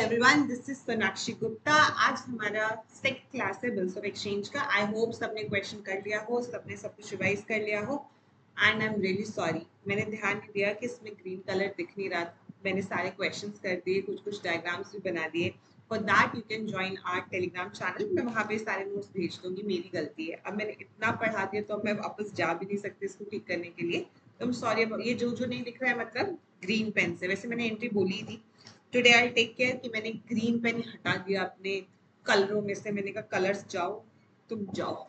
Everyone, this is Sonakshi Gupta. आज हमारा second class है बिल्स ऑफ एक्सचेंज का। आई होप सबने क्वेश्चन कर लिया हो, सबने सब कुछ रिवाइज कर लिया हो। And I am really sorry, मैंने ध्यान नहीं दिया कि इसमें ग्रीन कलर दिख नहीं रहा था। मैंने सारे क्वेश्चंस कर दिए, कुछ कुछ डायग्राम्स भी बना दिए। For that you can join our Telegram channel. मैं वहाँ पे सारे नोट्स भेज दूंगी, मेरी गलती है। अब मैंने इतना पढ़ा दिया तो अब मैं वापस जा भी नहीं सकती इसको ठीक करने के लिए। तो I'm sorry, ये जो जो नहीं दिख रहा है मतलब ग्रीन पेन से। वैसे मैंने एंट्री बोली थी टुडे आई टेक केयर कि मैंने ग्रीन पेन हटा दिया अपने कलरों में से। मैंने कहा कलर्स जाओ, तुम जाओ।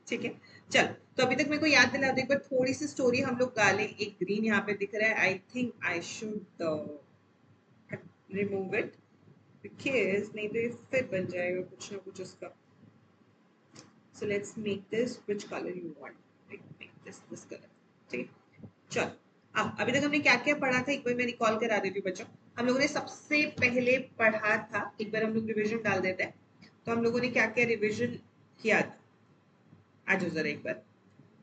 ठीक है, चल। तो अभी तक मेरे को याद दिला दो एक बार, थोड़ी सी स्टोरी हम लोग गा लें। एक ग्रीन यहाँ पे दिख रहा है, I think I should remove it because नहीं तो ये फिर बन जाएगा कुछ ना कुछ उसका। So let's make this which colour you want, make this colour. ठीक है, चल। अभी तक हमने क्या क्या पढ़ा था एक बार मैं रिकॉल करा देती हूँ बच्चों। हम लोगों ने सबसे पहले पढ़ा था, एक बार हम लोग रिवीजन डाल देते हैं। तो हम लोगों ने क्या क्या रिवीजन किया था, आ जाओ जरा एक बार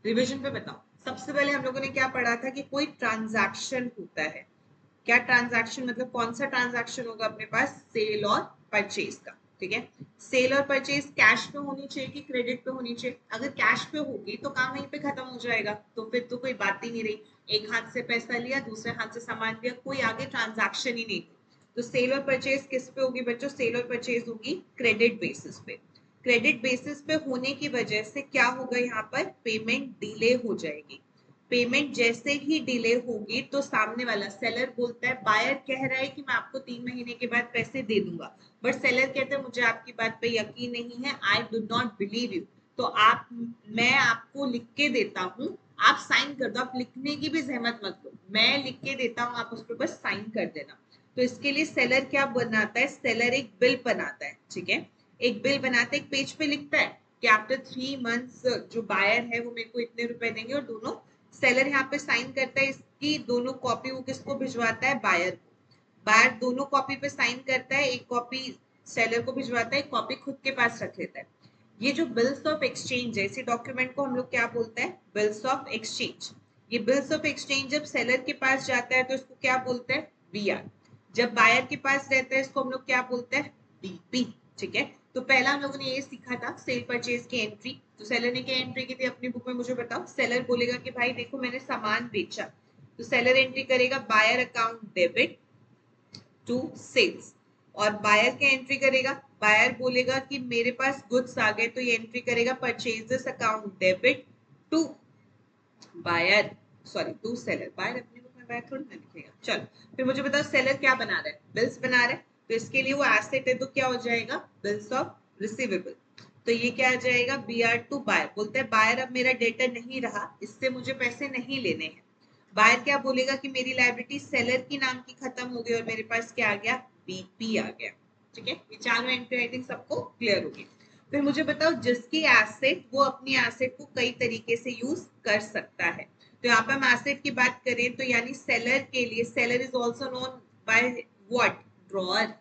रिवीजन पे बताओ। सबसे पहले हम लोगों ने क्या पढ़ा था कि कोई ट्रांजैक्शन होता है। क्या ट्रांजैक्शन मतलब कौन सा ट्रांजैक्शन होगा अपने पास? सेल और परचेज का। ठीक है, सेल और परचेज कैश पे होनी चाहिए कि क्रेडिट पे होनी चाहिए? अगर कैश पे होगी तो काम वहीं पे खत्म हो जाएगा, तो फिर तो कोई बात ही नहीं रही। एक हाथ से पैसा लिया, दूसरे हाथ से सामान लिया, कोई आगे ट्रांजैक्शन ही नहीं। तो सेल और परचेज किस पे होगी बच्चों? सेल और परचेज होगी क्रेडिट बेसिस पे। क्रेडिट बेसिस पे होने की वजह से क्या होगा, यहाँ पर पेमेंट डिले हो जाएगी। पेमेंट जैसे ही डिले होगी तो सामने वाला सेलर बोलता है, बायर कह रहा है कि मैं आपको 3 महीने के बाद पैसे दे दूंगा, बट सेलर कहता है मुझे आपकी बात पे यकीन नहीं है, I do not believe you. तो आप, मैं आपको लिख के देता हूँ, आप साइन कर दो। आप लिखने की भी जहमत मत लो, मैं लिख के देता हूँ, आप उस पर बस साइन कर देना। तो इसके लिए सेलर क्या बनाता है? सेलर एक बिल बनाता है। ठीक है, एक बिल बनाते, एक पेज पे लिखता है कि आफ्टर 3 मंथ्स जो बायर है वो मेरे को इतने रुपए देंगे, और दोनों सेलर यहाँ पे साइन करता है। इसकी दोनों कॉपी वो किसको भिजवाता है? बायर को। बायर दोनों कॉपी पे साइन करता है, एक कॉपी सेलर को भिजवाता है, एक कॉपी खुद के पास रख लेता है। ये जो बिल्स ऑफ एक्सचेंज है, इसी डॉक्यूमेंट को हम लोग क्या बोलते हैं? Bills of exchange. ये बिल्स ऑफ एक्सचेंज जब सेलर के पास जाता है तो इसको क्या बोलते हैं? बीआर। जब बायर के पास रहता है इसको हम लोग क्या बोलते हैं? बीपी। ठीक है, तो पहला हम लोगों ने ये सीखा था सेल परचेज की एंट्री। तो सेलर ने क्या एंट्री की थी अपनी बुक में, मुझे बताओ। सेलर बोलेगा कि भाई देखो मैंने सामान बेचा, तो सेलर एंट्री करेगा buyer account debit to sales. और बायर क्या एंट्री करेगा? बायर बोलेगा कि मेरे पास गुड्स आ गए, तो ये एंट्री करेगा purchases account debit to buyer, sorry to seller. Buyer अपनी बुक में बायर थोड़ी ना लिखेगा। चलो फिर मुझे बताओ सेलर क्या बना रहा है? बिल्स बना रहा है, तो इसके लिए वो एसेट है, तो क्या हो जाएगा? Bills of receivable. तो ये क्या आ जाएगा? BR to buyer. बोलते हैं बायर अब मेरा डेटर नहीं रहा, इससे मुझे पैसे नहीं लेने हैं। बायर क्या बोलेगा कि मेरी लायबिलिटी सेलर की नाम की खत्म हो गई और मेरे पास क्या आ गया? बीपी आ गया। ठीक है, ये चारों एंट्री आई थिंक सबको क्लियर होगी। फिर मुझे बताओ जिसकी एसेट, वो अपनी एसेट को कई तरीके से यूज कर सकता है। तो यहाँ पे हम एसेट की बात करें तो यानी सेलर के लिए, seller is also known by what? Drawer.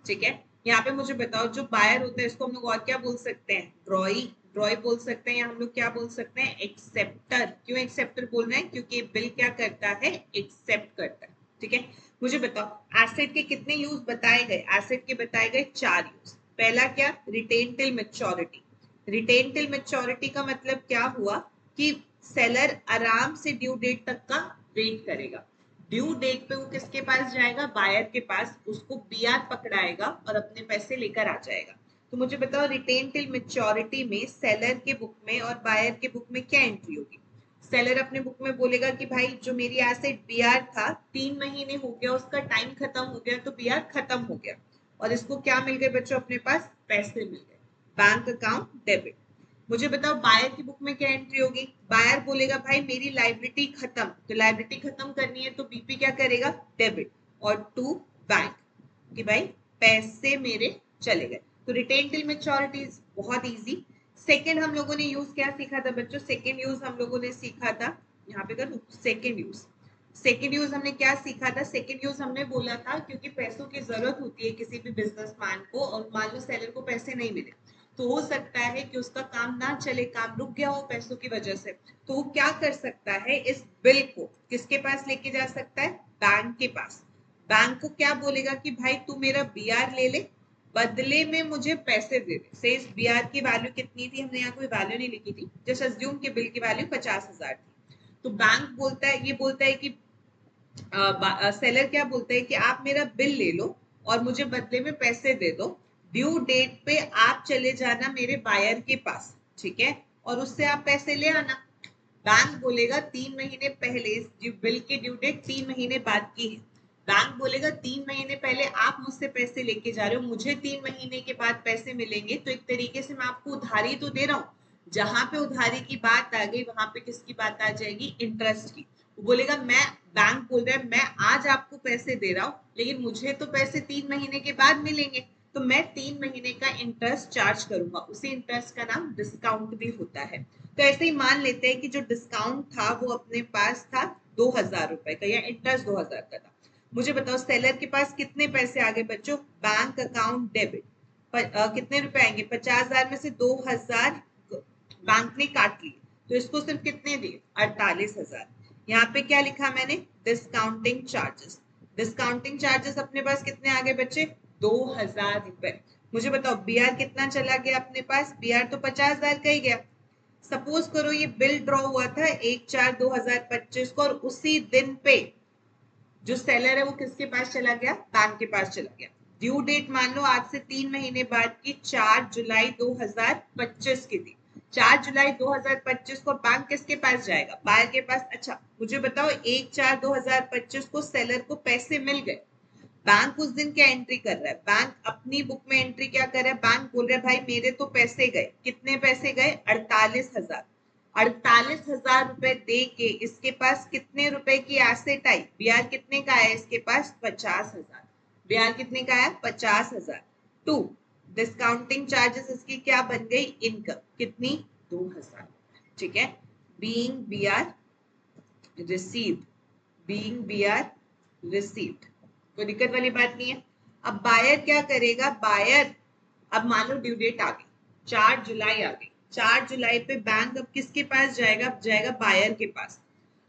ठीक है, यहाँ पे मुझे बताओ जो बायर होता है इसको हम लोग और क्या बोल सकते हैं? ड्रॉई। ड्रॉई बोल सकते हैं, या हम लोग क्या बोल सकते हैं? एक्सेप्टर। क्यों एक्सेप्टर बोल रहे हैं? क्योंकि बिल क्या करता है? एक्सेप्ट करता है। ठीक है, मुझे बताओ एसेट के कितने यूज बताए गए? एसेट के बताए गए 4 यूज। पहला क्या? Retain till maturity. Retain till maturity का मतलब क्या हुआ कि सेलर आराम से ड्यू डेट तक का वेट करेगा। ड्यू डेट पे वो किसके पास जाएगा? बायर के पास, उसको बीआर पकड़ाएगा और अपने पैसे लेकर आ जाएगा। तो मुझे बताओ रिटेन टिल मैच्योरिटी में सेलर के बुक में और बायर के बुक में क्या एंट्री होगी? सेलर अपने बुक में बोलेगा कि भाई जो मेरी एसेट बीआर था 3 महीने हो गया, उसका टाइम खत्म हो गया, तो बीआर खत्म हो गया। और इसको क्या मिल गए बच्चों? अपने पास पैसे मिल गए, बैंक अकाउंट डेबिट। मुझे बताओ बायर की बुक में क्या एंट्री होगी? बायर बोलेगा भाई मेरी लाइबिलिटी खत्म, तो लाइबिलिटी खत्म करनी है तो बीपी क्या करेगा? डेबिट। और टू बैंक, कि भाई पैसे मेरे चले गए। तो रिटेन टिल मैच्योरिटी बहुत इजी। सेकेंड हम लोगों ने यूज क्या सीखा था बच्चों? सेकेंड यूज हम लोगों ने सीखा था, यहाँ पे कर सेकेंड यूज। सेकेंड यूज हमने क्या सीखा था? सेकेंड यूज हमने बोला था क्योंकि पैसों की जरूरत होती है किसी भी बिजनेसमैन को, और मान लो सेलर को पैसे नहीं मिले, तो हो सकता है कि उसका काम ना चले, काम रुक गया हो पैसों की वजह से। तो वो क्या कर सकता है? इस बिल को किसके पास लेके जा सकता है? बैंक के पास। बैंक को क्या बोलेगा कि भाई तू मेरा बीआर ले ले, बदले में मुझे पैसे दे दे। से इस बीआर की वैल्यू कितनी थी, हमने यहाँ कोई वैल्यू नहीं लिखी थी, जस्ट अज्यूम कि बिल की वैल्यू 50,000 थी। तो बैंक बोलता है, ये बोलता है कि सेलर क्या बोलता है कि आप मेरा बिल ले लो और मुझे बदले में पैसे दे दो। ड्यू डेट पे आप चले जाना मेरे बायर के पास, ठीक है, और उससे आप पैसे ले आना। बैंक बोलेगा 3 महीने पहले, बिल की ड्यू डेट 3 महीने बाद की है, बैंक बोलेगा 3 महीने पहले आप मुझसे पैसे लेके जा रहे हो, मुझे 3 महीने के बाद पैसे मिलेंगे, तो एक तरीके से मैं आपको उधारी तो दे रहा हूँ। जहां पे उधारी की बात आ गई वहां पे किसकी बात आ जाएगी, इंटरेस्ट की। वो बोलेगा मैं, बैंक बोल रहा है मैं आज आपको पैसे दे रहा हूँ, लेकिन मुझे तो पैसे 3 महीने के बाद मिलेंगे, तो मैं 3 महीने का इंटरेस्ट चार्ज करूंगा। उसी इंटरेस्ट का नाम डिस्काउंट भी होता है। तो ऐसे ही मान लेते हैं कि जो डिस्काउंट था वो अपने पास था 2,000 रुपए का, या इंटरेस्ट 2,000 का था। मुझे बताओ सेलर के पास कितने पैसे आ गए बच्चों, बैंक अकाउंट डेबिट, कितने रुपए आएंगे, 50,000 में से 2,000 बैंक ने काट लिए, तो इसको सिर्फ कितने दिए, 48,000। यहाँ पे क्या लिखा मैंने, डिस्काउंटिंग चार्जेस। डिस्काउंटिंग चार्जेस अपने पास कितने आ गए बच्चे, 2,000 रुपए। मुझे बताओ बीआर कितना चला गया अपने पास, बीआर तो 50,000 का ही गया। सपोज करो ये बिल ड्रॉ हुआ था 1/4/2025 को, और उसी दिन पे जो सेलर है वो किसके पास चला गया, बैंक के पास चला गया। ड्यू डेट मान लो आज से 3 महीने बाद की 4 जुलाई 2025 की थी। 4 जुलाई 2025 को बैंक किसके पास जाएगा, बायर के पास। अच्छा मुझे बताओ 1/4/2025 को सेलर को पैसे मिल गए, बैंक उस दिन क्या एंट्री कर रहा है, बैंक अपनी बुक में एंट्री क्या कर रहा है, बैंक बोल रहा है भाई मेरे तो पैसे गए, कितने पैसे गए, 48,000। 48,000 रुपए दे के इसके पास कितने रुपए की एसेट आई, ब्याज कितने का है इसके पास, 50,000। ब्याज कितने का है, 50,000। टू डिस्काउंटिंग चार्जेस इसकी क्या बन गई, इनकम कितनी, 2,000। ठीक है, being B R received, being B R received, कोई दिक्कत वाली बात नहीं है। अब बायर क्या करेगा, बायर अब मान लो ड्यू डेट आ गई, 4 जुलाई आ गई, 4 जुलाई पे बैंक अब किसके पास जाएगा, अब जाएगा बायर के पास।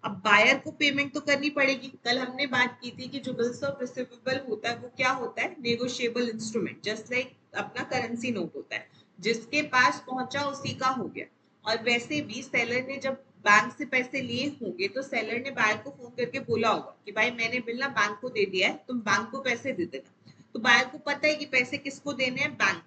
अब बायर को पेमेंट तो करनी पड़ेगी। कल हमने बात की थी कि जो बिल्स ऑफ रिसीवेबल होता है वो क्या होता है, नेगोशिएबल इंस्ट्रूमेंट, जस्ट लाइक अपना करेंसी नोट होता है, जिसके पास पहुंचा उसी का हो गया। और वैसे भी सेलर ने जब बैंक से पैसे लिए होंगे तो सेलर ने बायर को फोन करके बोला होगा कि भाई मैंने बिल ना बैंक को दे दिया है, तुम बैंक को पैसे दे देना। तो बायर को पता है कि पैसे किसको देने हैं, बैंक को।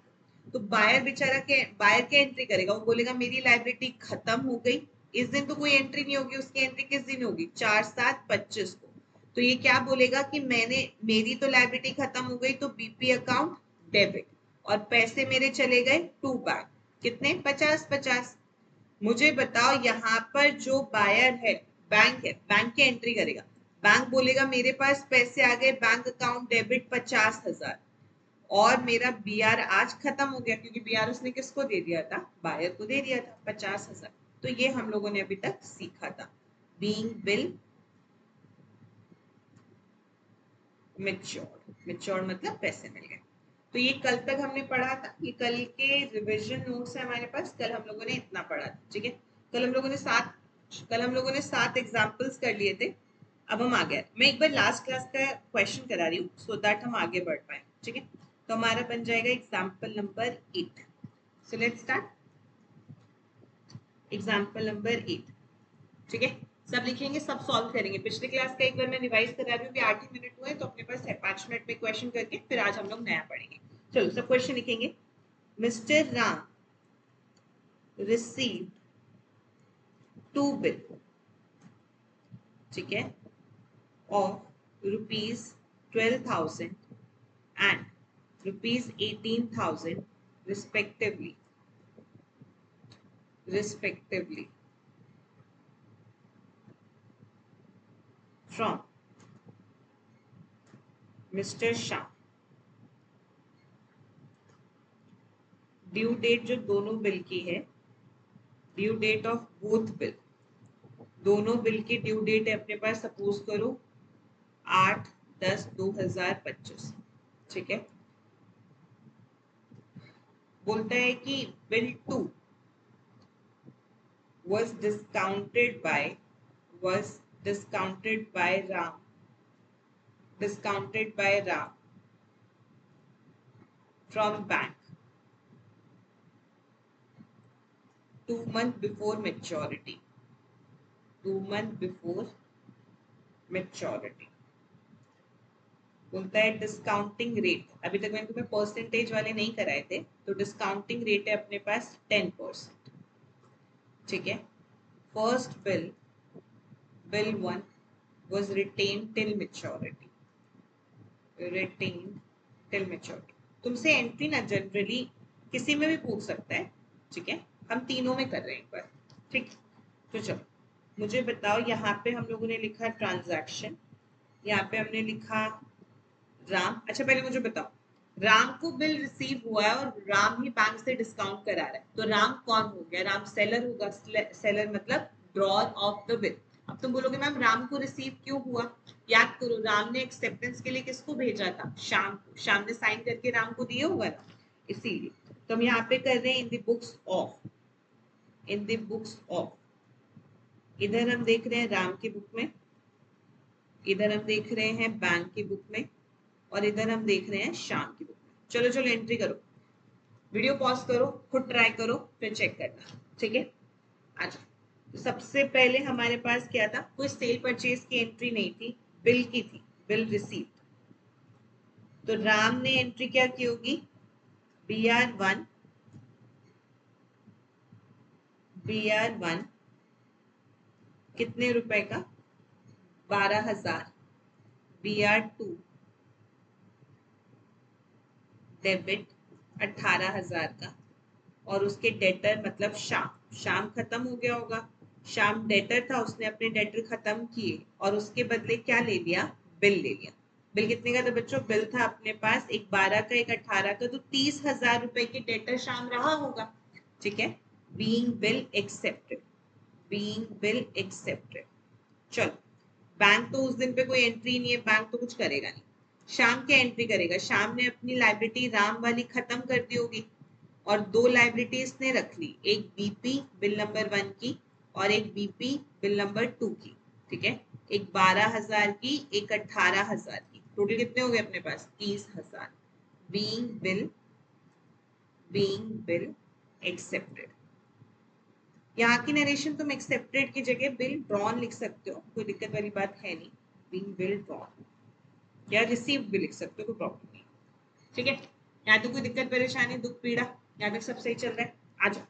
तो बायर बेचारा के बायर क्या एंट्री करेगा, वो बोलेगा मेरी लाइबिलिटी खत्म हो गई। इस दिन तो कोई एंट्री नहीं होगी, उसकी एंट्री किस दिन होगी, 4/7/25 को। तो ये क्या बोलेगा कि मैंने, मेरी तो लाइबिलिटी खत्म हो गई, तो बीपी अकाउंट डेबिट, और पैसे मेरे चले गए टू बैंक, कितने, 50-50। मुझे बताओ यहाँ पर जो बायर है, बैंक है, बैंक की एंट्री करेगा। बैंक बोलेगा मेरे पास पैसे आ गए, बैंक अकाउंट डेबिट 50,000, और मेरा बीआर आज खत्म हो गया, क्योंकि बीआर उसने किसको दे दिया था, बायर को दे दिया था 50,000। तो ये हम लोगों ने अभी तक सीखा था, बीइंग बिल मैच्योर्ड। मैच्योर्ड मतलब पैसे मिल गए। तो ये कल तक हमने पढ़ा था, ये कल के रिवीजन नोट्स है हमारे पास, कल हम लोगों ने इतना पढ़ा था। ठीक है, कल हम लोगों ने 7 एग्जाम्पल्स कर लिए थे। अब हम आ गए, मैं एक बार लास्ट क्लास का क्वेश्चन करा रही हूँ सो दैट हम आगे बढ़ पाए। ठीक है, तो हमारा बन जाएगा example number 8। So let's start example number 8। ठीक है, सब लिखेंगे, सब सॉल्व करेंगे। पिछले क्लास का एक बार मैं रिवाइज करा रही हूँ, 8 ही मिनट हुए तो अपने पास है 5 मिनट में क्वेश्चन करके फिर आज हम लोग नया पढ़ेंगे। चलो सब क्वेश्चन लिखेंगे। मिस्टर राम रिसीव्ड 2 बिल, ठीक है, of ₹12,000 and ₹18,000 respectively from Mr. Shah। Due date जो दोनों बिल की है, due date of both bill, दोनों बिल की ड्यू डेट है अपने पास, सपोज करो 8/10/2025। ठीक है, बोलता है कि bill 2 was discounted by Ram discounted by Ram from bank 2 months before maturity. 2 months before maturity. बोलता है डिस्काउंटिंग रेट, अभी तक मैंने तुम्हें परसेंटेज वाले नहीं कराए थे, तो डिस्काउंटिंग रेट है अपने पास 10%. ठीक है. First bill 1 was retained till maturity. Retained till maturity. तुमसे एंट्री ना जनरली किसी में भी पूछ सकता है. ठीक है, हम तीनों में कर रहे हैं एक बार. ठीक, तो चलो मुझे बताओ, यहाँ पे हम लोगों ने लिखा ट्रांजैक्शन, यहाँ पे हमने लिखा राम. अच्छा पहले मुझे बताओ, राम को बिल रिसीव हुआ है और राम ही बैंक से डिस्काउंट करा रहा है, तो राम कौन हो गया? राम सेलर होगा. सेलर मतलब ड्रॉर ऑफ द बिल. अब तुम बोलोगे मैम राम को रिसीव क्यों हुआ? याद करो, राम ने एक्सेप्टेंस के लिए किसको भेजा था? शाम को. शाम ने साइन करके राम को दिया होगा ना, इसीलिए. तो हम यहाँ पे कर रहे हैं in the books of. In the books of, इधर हम देख रहे हैं राम की बुक में, इधर हम देख रहे हैं बैंक की बुक में, और इधर हम देख रहे हैं शाम की बुक में. चलो चलो एंट्री करो. वीडियो पॉज करो, खुद ट्राई करो, फिर चेक करना. ठीक है, अच्छा. तो सबसे पहले हमारे पास क्या था? कोई सेल परचेज की एंट्री नहीं थी, बिल की थी, बिल रिसीव. तो राम ने एंट्री क्या की होगी? BR1 कितने रुपए का? 12,000. BR2 डेबिट 18,000 का. और उसके डेटर मतलब शाम. शाम खत्म हो गया होगा, शाम डेटर था, उसने अपने डेटर खत्म किए और उसके बदले क्या ले लिया? बिल ले लिया. बिल कितने का था बच्चों? बिल था अपने पास एक 12 का एक 18 का, तो 30,000 रुपए की डेटर शाम रहा होगा. ठीक है, being bill accepted. Being bill accepted. चलो, बैंक तो उस दिन पे कोई एंट्री नहीं है, बैंक तो कुछ करेगा नहीं. शाम क्या एंट्री करेगा? शाम ने अपनी लाइबिलिटी राम वाली खत्म कर दी होगी और 2 लाइबिलिटीज ने रख ली, एक बीपी बिल नंबर 1 की और एक बीपी बिल नंबर 2 की. ठीक है, एक 12,000 की, एक 18,000 की. टोटल कितने हो गए अपने पास? 30,000. Being bill accepted. यहाँ की नरेशन तुम एक्सेप्टेड की जगह बिल ड्रॉन लिख सकते हो, कोई दिक्कत वाली बात है नहीं. बीइंग बिल ड्रॉन या रिसीव भी लिख सकते हो, कोई प्रॉब्लम नहीं. ठीक है, यहाँ तो कोई दिक्कत परेशानी दुख पीड़ा, यहाँ तक सब सही चल रहा है. आजा.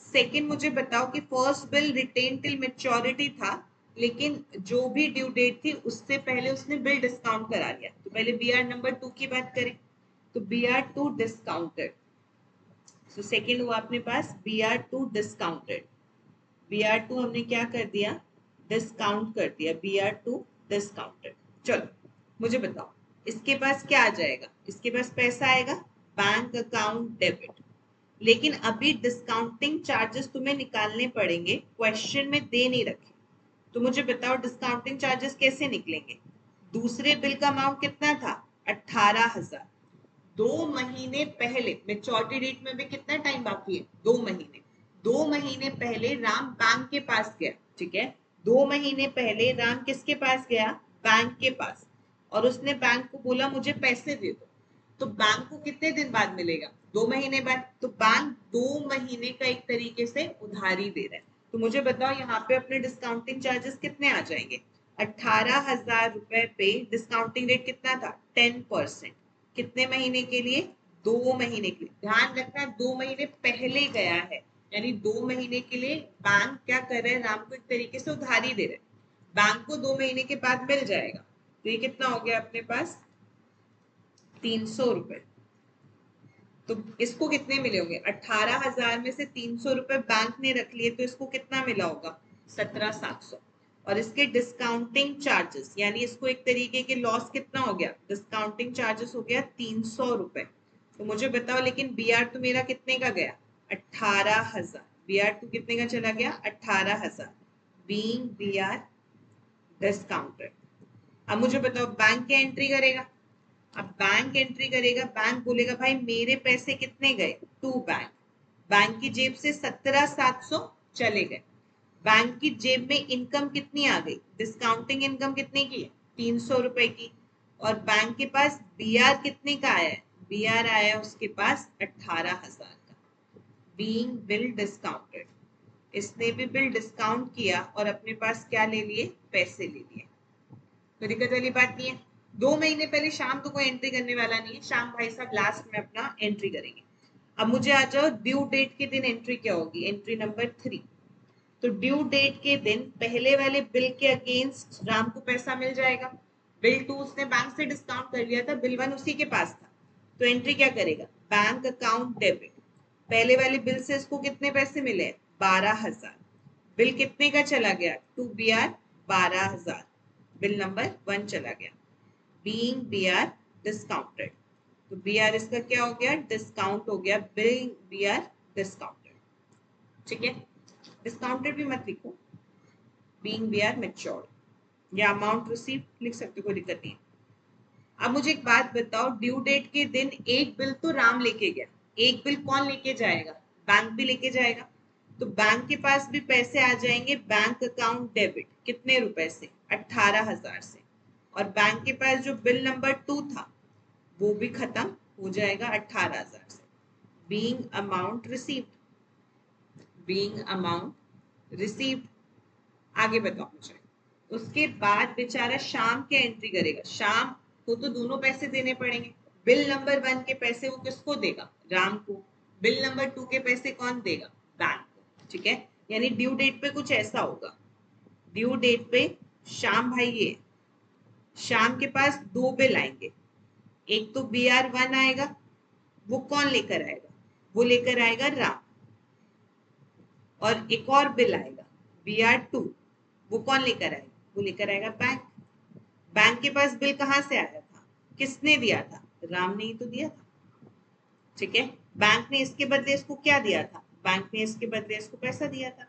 सेकंड मुझे बताओ कि first bill retain till maturity था, लेकिन जो भी ड्यू डेट थी उससे पहले उसने बिल डिस्काउंट करा लिया. तो पहले BR नंबर 2 की बात करें, तो BR2 डिस्काउंटेड. सो सेकंड हुआ अपने पास BR2 डिस्काउंटेड. BR2 हमने क्या कर दिया? डिस्काउंट कर दिया. BR2 discounted. चलो मुझे बताओ, इसके पास क्या आ जाएगा? इसके पास पैसा आएगा बैंक अकाउंट डेबिट. लेकिन अभी डिस्काउंटिंग चार्जेस तुम्हें निकालने पड़ेंगे, क्वेश्चन में दे नहीं रखे. तो मुझे बताओ डिस्काउंटिंग चार्जेस कैसे निकलेंगे? दूसरे बिल का अमाउंट कितना था? 18,000. 2 महीने पहले, मेच्योरिटी डेट में भी कितना टाइम बाकी है? 2 महीने. 2 महीने पहले राम बैंक के पास गया. ठीक है, 2 महीने पहले राम किसके पास गया? बैंक के पास. और उसने बैंक को बोला मुझे पैसे दे दो. तो बैंक को कितने दिन बाद मिलेगा? 2 महीने बाद. तो बैंक 2 महीने का एक तरीके से उधारी दे रहा है. तो मुझे बताओ यहाँ पे अपने डिस्काउंटिंग चार्जेस कितने आ जाएंगे? 18,000 रुपए पे डिस्काउंटिंग रेट कितना था? 10%. कितने महीने के लिए? 2 महीने के लिए. ध्यान रखना 2 महीने पहले गया है, यानी 2 महीने के लिए बैंक क्या कर रहे हैं? राम को एक तरीके से उधारी दे रहे हैं. बैंक को 2 महीने के बाद मिल जाएगा. तो ये कितना हो गया अपने पास? 300 रुपए. तो इसको कितने मिले होंगे? 18,000 में से 300 रुपए बैंक ने रख लिए, तो इसको कितना मिला होगा? 17,700. और इसके डिस्काउंटिंग चार्जेस, यानी इसको एक तरीके के लॉस कितना हो गया? डिस्काउंटिंग चार्जेस हो गया 300 रुपए. तो मुझे बताओ, लेकिन BR तो मेरा कितने का गया? 18,000. BR2 कितने का चला गया? 18,000. Being BR discounted. अब मुझे बताओ बैंक क्या एंट्री करेगा? अब बैंक एंट्री करेगा, बैंक बोलेगा भाई मेरे पैसे कितने गए? To bank. बैंक की जेब से 17,700 चले गए. बैंक की जेब में इनकम कितनी आ गई? डिस्काउंटिंग इनकम कितने की है? 300 रुपए की. और बैंक के पास बीआर कितने का आया है, बीआर आया उसके पास 18,000 का, बीइंग बिल डिस्काउंटेड। इसने भी बिल डिस्काउंट किया और अपने पास क्या ले लिए, पैसे ले लिए। तो दिक्कत वाली बात नहीं है। 2 महीने पहले शाम को कोई एंट्री करने वाला नहीं है, शाम भाई साहब लास्ट में अपना एंट्री करेंगे। अब मुझे आ जाओ ड्यू डेट के दिन एंट्री क्या होगी, एंट्री नंबर 3। तो ड्यू डेट के दिन पहले वाले बिल के अगेंस्ट राम को पैसा मिल जाएगा। बिल 2 उसने बैंक से डिस्काउंट कर लिया था, बिल 1 उसी के पास था, तो एंट्री क्या करेगा, बैंक अकाउंट डेबिट। पहले वाले बिल से इसको कितने पैसे मिले, 12,000। बिल कितने का चला गया, to B R 12,000, bill number 1 चला गया, बीइंग बी आर डिस्काउंटेड। तो बी आर इसका क्या हो गया, डिस्काउंट हो गया, बिल बी आर डिस्काउंटेड। ठीक है, डिस्काउंटेड भी मत लिखो, बीइंग बी आर मैच्योर्ड या अमाउंट रिसीव लिख सकते हो, कोई दिक्कत नहीं। अब मुझे एक बात बताओ, ड्यू डेट के दिन एक बिल तो राम लेके गया, एक बिल कौन लेके जाएगा, बैंक भी लेके जाएगा। तो बैंक के पास भी पैसे आ जाएंगे, बैंक अकाउंट डेबिट, कितने रुपए से, 18,000 से। और बैंक के पास जो बिल नंबर 2 था वो भी खत्म हो जाएगा 18,000 से, being amount received, being amount received. आगे बताओ मुझे। उसके बाद बेचारा शाम के एंट्री करेगा, शाम को तो दोनों पैसे देने पड़ेंगे। बिल नंबर 1 के पैसे वो किसको देगा, राम को। बिल नंबर 2 के पैसे कौन देगा, बैंक को। ठीक है, यानी ड्यू डेट पे कुछ ऐसा होगा, ड्यू डेट पे शाम भाई ये शाम के पास 2 बिल आएंगे, एक तो बी आर 1 आएगा, वो कौन लेकर आएगा, वो लेकर आएगा राम। और एक और बिल आएगा बी आर 2, वो कौन लेकर आएगा, वो लेकर आएगा बैंक। बैंक के पास बिल कहां से आया था, किसने दिया था, राम ने ही तो दिया था। ठीक है, बैंक ने इसके बदले इसको क्या दिया था, बैंक ने इसके बदले इसको पैसा दिया था,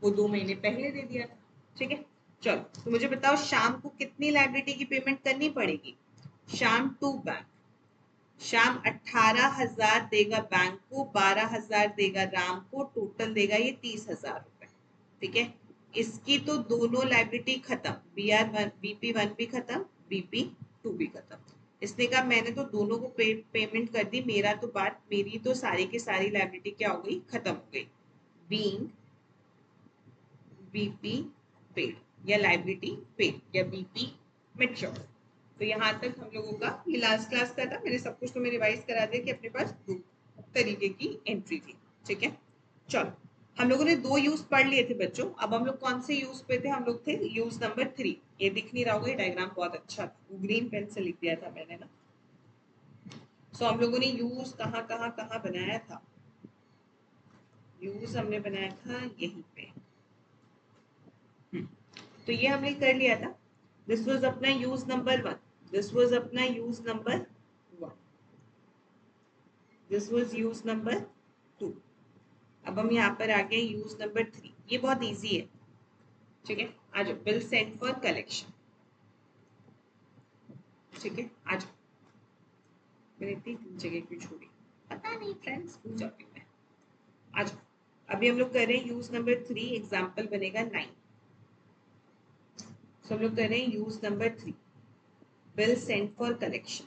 वो 2 महीने पहले दे दिया था। ठीक है, चलो तो मुझे बताओ शाम को कितनी लायबिलिटी की पेमेंट करनी पड़ेगी, शाम टू बैंक। शाम 18,000 देगा बैंक को, 12,000 देगा राम को, टोटल देगा ये 30,000 रुपए। ठीक है, इसकी तो दोनों लाइबिलिटी खत्म, बी आर 1 बीपी 1 भी खत्म, बीपी 2 भी खत्म। इसने कहा मैंने तो दोनों को पेमेंट कर दी, मेरी तो सारी की सारी लाइबिलिटी क्या हो गई, खत्म हो गई, बीइंग बीपी पेड या लाइबिलिटी पेड या बीपी मैच्योर। तो यहाँ तक हम लोगों का ये लास्ट क्लास का था, मैंने सब कुछ तुम्हें रिवाइज करा दिया कि अपने पास 2 तरीके की एंट्री थी। ठीक है, चलो हम लोगों ने 2 यूज पढ़ लिए थे बच्चों। अब हम लोग कौन से यूज पे थे, हम लोग थे यूज नंबर 3। ये दिख नहीं रहा होगा, ये डायग्राम बहुत अच्छा था, ग्रीन पेन से लिख दिया था मैंने ना। सो हम लोगों ने यूज कहाँ कहाँ कहाँ बनाया था, यूज हमने बनाया था यहीं पे। तो ये हमने कर लिया था, दिस वाज अपना यूज नंबर 1, दिस वाज अपना use number 1, this was use number 2। अब हम यहाँ पर आ गए यूज नंबर 3, ये बहुत इजी है। ठीक है, आ जाओ, बिल सेंड फॉर कलेक्शन। ठीक है, आ जाओ, मैंने इतनी 3 जगह क्यों छोड़ी, पता नहीं फ्रेंड्स, भूल जाती हूँ मैं। आ जाओ, अभी हम लोग कर रहे हैं यूज नंबर 3, एग्जाम्पल बनेगा 9। तो हम लोग कर रहे हैं use number 3, bill send for collection.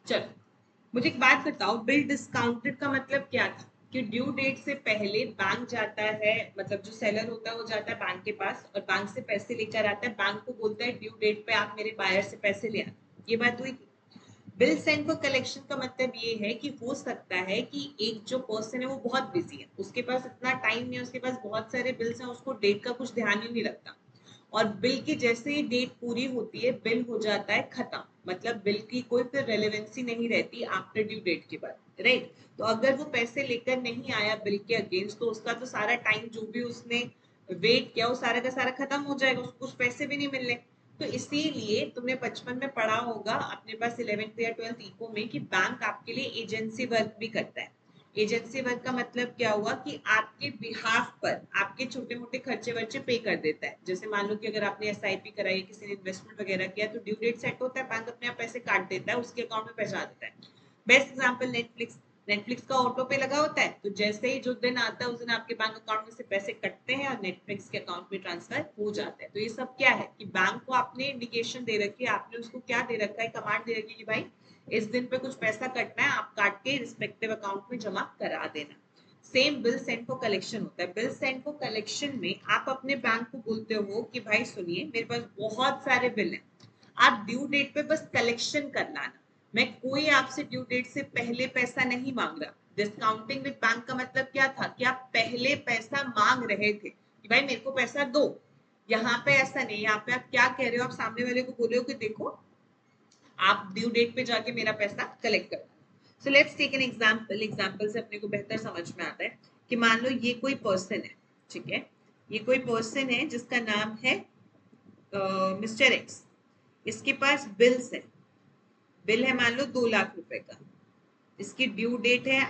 चलो मुझे एक बात बताओ, बिल डिस्काउंटेड का मतलब क्या था, कि ड्यू डेट से पहले बैंक जाता है, मतलब जो सेलर होता है वो जाता है बैंक के पास और बैंक से पैसे लेकर आता है, बैंक को बोलता है ड्यू डेट पे आप मेरे बायर से पैसे ले आना। ये बात हुई। बिल सेंड फॉर कलेक्शन का मतलब ये है कि हो सकता है कि एक जो पर्सन है वो बहुत बिजी है, उसके पास इतना टाइम नहीं है, उसके पास बहुत सारे बिल्स हैं, उसको डेट का कुछ ध्यान ही नहीं रखता, और बिल की जैसे ही डेट पूरी होती है बिल हो जाता है खत्म, मतलब बिल की कोई फिर रेलेवेंसी नहीं रहती आफ्टर ड्यू डेट के बाद, राइट। तो अगर वो पैसे लेकर नहीं आया बिल के अगेंस्ट, तो उसका तो सारा टाइम जो भी उसने वेट किया वो सारा का सारा खत्म हो जाएगा, उसको कुछ पैसे भी नहीं मिलने। तो इसीलिए तुमने बचपन में पढ़ा होगा अपने पास 11th या 12th इको में कि बैंक आपके लिए एजेंसी वर्क भी करता है। एजेंसी वर्क का मतलब क्या हुआ कि आपके बिहाफ पर आपके छोटे मोटे खर्चे वर्चे पे कर देता है। जैसे मान लो कि अगर आपने एसआईपी कराई, किसी ने इन्वेस्टमेंट वगैरह किया, तो ड्यू डेट सेट होता है, बैंक अपने आप पैसे काट देता है, उसके अकाउंट में पहुंचा देता है। Best example Netflix. नेटफ्लिक्स का ऑटो पे लगा होता है, तो जैसे ही जो दिन आता है उस दिन आपके बैंक अकाउंट में से पैसे कटते हैं और नेटफ्लिक्स के अकाउंट में ट्रांसफर हो जाते हैं। तो ये सब क्या है कि बैंक को आपने इंडिकेशन दे रखी है, आपने उसको क्या दे रखा है, कमांड दे रखी है कि भाई इस दिन पे कुछ पैसा कटना है, आप काट के रिस्पेक्टिव अकाउंट में जमा करा देना। Same bill send for collection होता है। बिल सेंड फॉर कलेक्शन में आप अपने बैंक को बोलते हो कि भाई सुनिए, मेरे पास बहुत सारे बिल हैं, आप ड्यू डेट पे बस कलेक्शन कर लाना, मैं कोई आपसे ड्यू डेट से पहले पैसा नहीं मांग रहा। डिस्काउंटिंग विद बैंक का मतलब क्या था कि आप पहले पैसा मांग रहे थे कि भाई मेरे को पैसा दो। यहाँ पे ऐसा नहीं, यहाँ पे आप क्या कह रहे हो, आप सामने वाले को बोले हो कि देखो आप ड्यू डेट पे जाके मेरा पैसा कलेक्ट कर। So let's take an example. Example से अपने को बेहतर समझ में आता है कि मान लो ये कोई पर्सन है, ठीक है, ये कोई पर्सन है जिसका नाम है मिस्टर एक्स। इसके पास बिल्स है, बिल है मान लो 2 लाख रुपए का, इसकी ड्यू डेट है,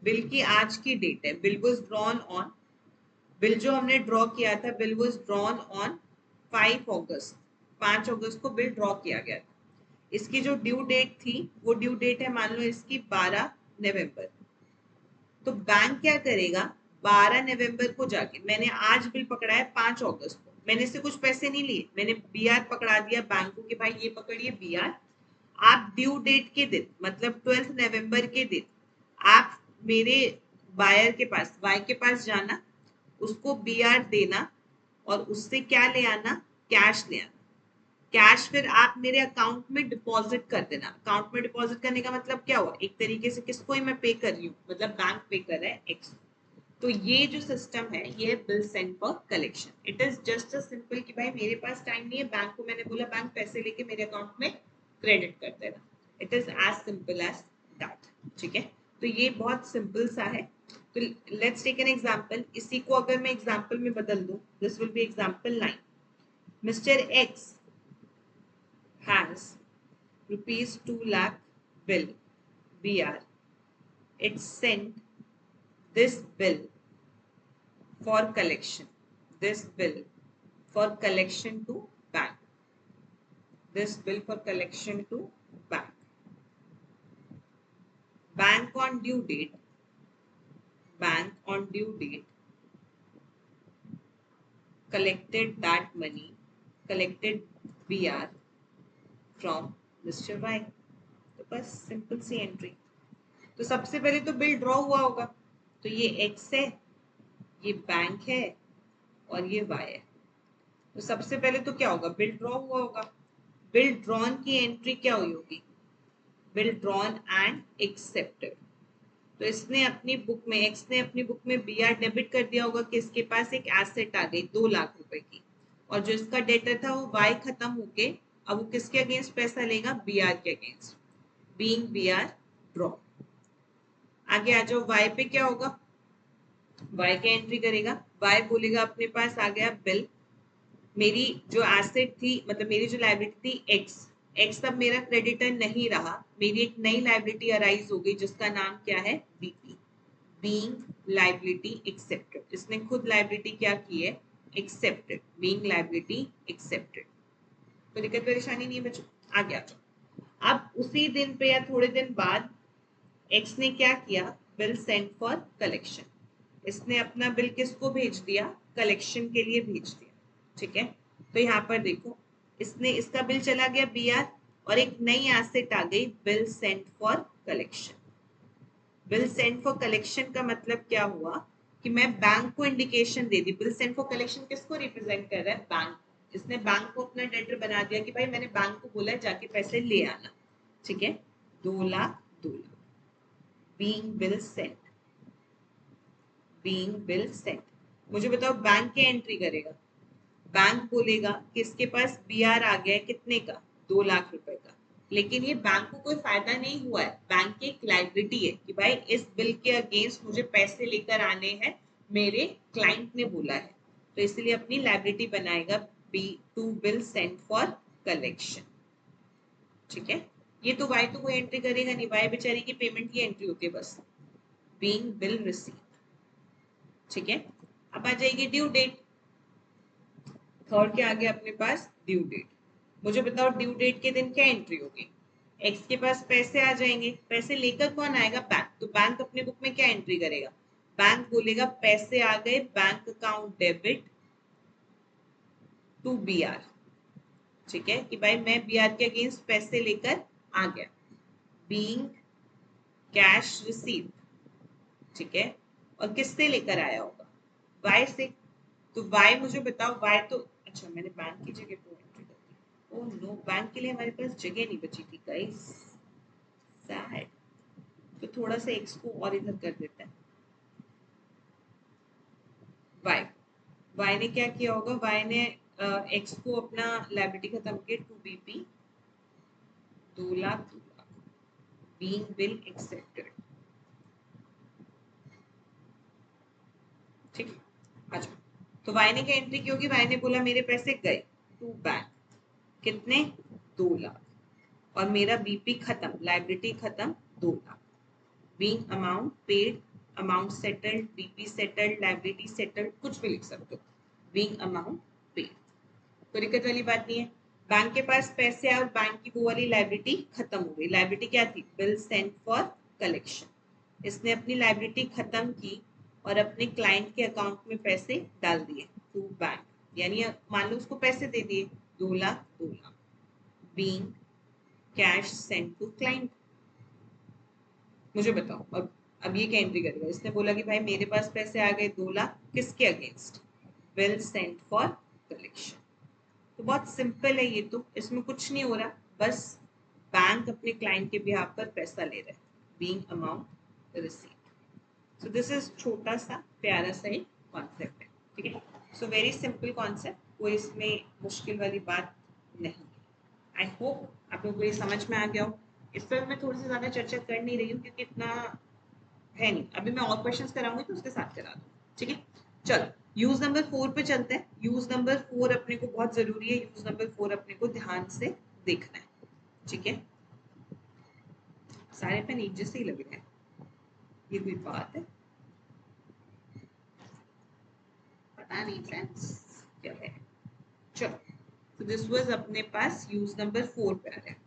बिल की आज की डेट है, bill was drawn on, bill जो हमने ड्रॉ किया था, बिल वाज ड्रॉन ऑन 5 अगस्त, 5 अगस्त को बिल ड्रॉ किया गया था। इसकी जो ड्यू डेट थी वो ड्यू डेट है मान लो इसकी 12 नवंबर। तो बैंक क्या करेगा, 12 नवंबर को जाके, मैंने आज बिल पकड़ा है 5 अगस्त को, मैंने इससे कुछ पैसे नहीं लिए, मैंने बीआर पकड़ा दिया बैंक को कि भाई ये पकड़िए बीआर, आप ड्यू डेट के दिन मतलब 12 नवंबर के दिन आप मेरे बायर के पास, वाई के पास जाना, उसको बीआर देना और उससे क्या ले आना, कैश ले आना। कैश फिर आप मेरे अकाउंट में डिपॉजिट कर देना। अकाउंट में डिपॉजिट करने का मतलब क्या हुआ, एक तरीके से किसको ही मैं पे कर रही हूँ, मतलब बैंक पे कर रहा है एक्स। तो ये जो सिस्टम है ये है bill send for collection. It is just a simple कि भाई मेरे पास टाइम नहीं है, बैंक को मैंने बोला बैंक पैसे लेके मेरे अकाउंट में क्रेडिट कर देना। It is as simple as that, ठीक है। तो ये बहुत सिंपल सा है। तो लेट्स टेक एन एग्जांपल। इसी को अगर मैं एग्जांपल में बदल दूं, this will be example 9। Mister x has rupees 2 lakh bill BR. It sent this bill for collection. This bill for collection to bank. This bill for collection to bank. Bank on due date. Bank on due date collected that money. Collected BR from Mr. Y. तो बस simple सी entry. तो सबसे पहले तो bill draw हुआ होगा, तो ये एक्स है, ये बैंक है और ये वाई है। तो सबसे पहले तो क्या होगा, बिल ड्रॉ हुआ होगा। बिल ड्रॉन की एंट्री क्या हुई होगी, बिल ड्रॉन एंड एक्सेप्टेड। तो इसने अपनी बुक में, एक्स ने अपनी बुक में बीआर डेबिट कर दिया होगा कि इसके पास एक एसेट आ गई 2 लाख रुपए की, और जो इसका डेटर था वो वाई खत्म होके अब वो किसके अगेंस्ट पैसा लेगा, बीआर के अगेंस्ट, बीइंग बीआर ड्रॉ। आगे आ जाओ, वाई पे क्या होगा, वाई क्या एंट्री करेगा, वाई बोलेगा अपने पास आ गया बिल, मेरी जो एसेट थी मतलब मेरी जो लायबिलिटी थी एक्स, एक्स अब मेरा क्रेडिटर नहीं रहा, मेरी एक नई लायबिलिटी अराइज हो गई जिसका नाम क्या है, बीपी, बीइंग लायबिलिटी एक्सेप्टेड। इसने खुद लायबिलिटी क्या की है, एक्सेप्टेड, बीइंग लायबिलिटी एक्सेप्टेड। तो दिक्कत परेशानी नहीं है बच्चों, आगे आ जाओ। अब उसी दिन पे या थोड़े दिन बाद एक्स ने क्या किया, बिल सेंड फॉर कलेक्शन। इसने अपना बिल किसको भेज दिया, कलेक्शन के लिए भेज दिया, ठीक है। तो यहाँ पर देखो, इसने, इसका बिल चला गया बीआर और एक नई एसेट आ गई, bill send for collection. Bill send for collection का मतलब क्या हुआ कि मैं बैंक को indication they the. Bill send for collection किसको रिप्रेजेंट कर रहा है, बैंक। इसने बैंक को अपना डेटर बना दिया कि भाई मैंने बैंक को बोला जाके पैसे ले आना, ठीक है। 2 lakh 2 lakh, being bill Saint, being bill Saint. मुझे बताओ बैंक क्या एंट्री करेगा, बैंक बोलेगा कि इसके पास बीआर आ गया है कितने का, 2 लाख रुपए का। लेकिन ये बैंक को कोई फायदा नहीं हुआ है, बैंक की एक लायबिलिटी है कि भाई इस बिल के अगेंस्ट मुझे पैसे लेकर आने हैं, मेरे क्लाइंट ने बोला है, तो इसलिए अपनी लायबिलिटी बनाएगा B to bill sent for collection, ठीक है। ये तो वाई तो कोई एंट्री करेगा नहीं, वाई बेचारी की पेमेंट की एंट्री होती है बस, बीइंग बिल रिसीव, ठीक है। अब आ जाएगी ड्यू डेट। थर्ड के आगे अपने पास ड्यू डेट। मुझे बताओ ड्यू डेट के दिन क्या एंट्री होगी, एक्स के पास पैसे आ जाएंगे, पैसे लेकर कौन आएगा? बैंक। तो बैंक अपने बुक में क्या एंट्री करेगा? बैंक बोलेगा पैसे आ गए, bank account debit to B R. ठीक है कि भाई मैं बी आर के अगेंस्ट पैसे लेकर आ गया, बीइंग कैश रिसीव। ठीक है, और किससे लेकर आया होगा? वाई से। तो वाई मुझे बताओ, वाई तो अच्छा मैंने बैंक की जगह पे एंट्री कर दी। ओह नो, बैंक के लिए हमारे पास जगह नहीं बची थी गाइस, सैड। तो थोड़ा सा एक्स को और इधर कर देते हैं। वाई, वाई ने क्या किया होगा? वाई ने एक्स को अपना लायबिलिटी खत्म किया, to BP 2 lakh being bill accepted. ठीक है, अच्छा तो वाई ने क्या एंट्री की होगी? वाई ने बोला मेरे पैसे गए टू बैंक, कितने? 2 लाख, और मेरा बीपी खत्म, लायबिलिटी खत्म 2 lakh. Being amount paid, amount settled, BP settled, liability settled, कुछ भी लिख सकते हो। बीइंग अमाउंट पेड, कोई दिक्कत वाली बात नहीं है। बैंक के पास पैसे आए और बैंक की वो वाली लायबिलिटी खत्म हो गई। लायबिलिटी क्या थी? Bill sent for collection. इसने अपनी लायबिलिटी खत्म की और अपने क्लाइंट के अकाउंट में पैसे डाल दिए टू बैंक, यानी मान लो उसको पैसे दे दिए 2 lakh 2 lakh, being cash sent to client. मुझे बताओ अब ये क्या एंट्री करेगा? इसने बोला कि भाई मेरे पास पैसे आ गए 2 लाख, किसके against? Bill sent for collection. तो बहुत सिंपल है ये, तो इसमें कुछ नहीं हो रहा, बस बैंक अपने क्लाइंट के बिहाफ पर पैसा ले रहा है, being amount received. So this is छोटा सा प्यारा सा एक कॉन्सेप्ट है। ठीक है, सो वेरी सिंपल कॉन्सेप्ट, कोई इसमें मुश्किल वाली बात नहीं। आई होप आप लोगों को ये समझ में आ गया हो। इस पर मैं थोड़ी सी ज्यादा चर्चा कर नहीं रही हूँ क्योंकि इतना है नहीं, अभी मैं और क्वेश्चंस कराऊंगी तो उसके साथ करा दूँ। ठीक है, चलो यूज नंबर 4 पे चलते हैं। यूज नंबर 4 अपने को बहुत जरूरी है, यूज नंबर 4 अपने को ध्यान से देखना है। ठीक है, सारे पेन एक जैसे ही लग रहे हैं, ये कोई बात है? पता नहीं फ्रेंड्स क्या है। चलो, तो दिस वाज अपने पास यूज नंबर 4 पे आ रहा है।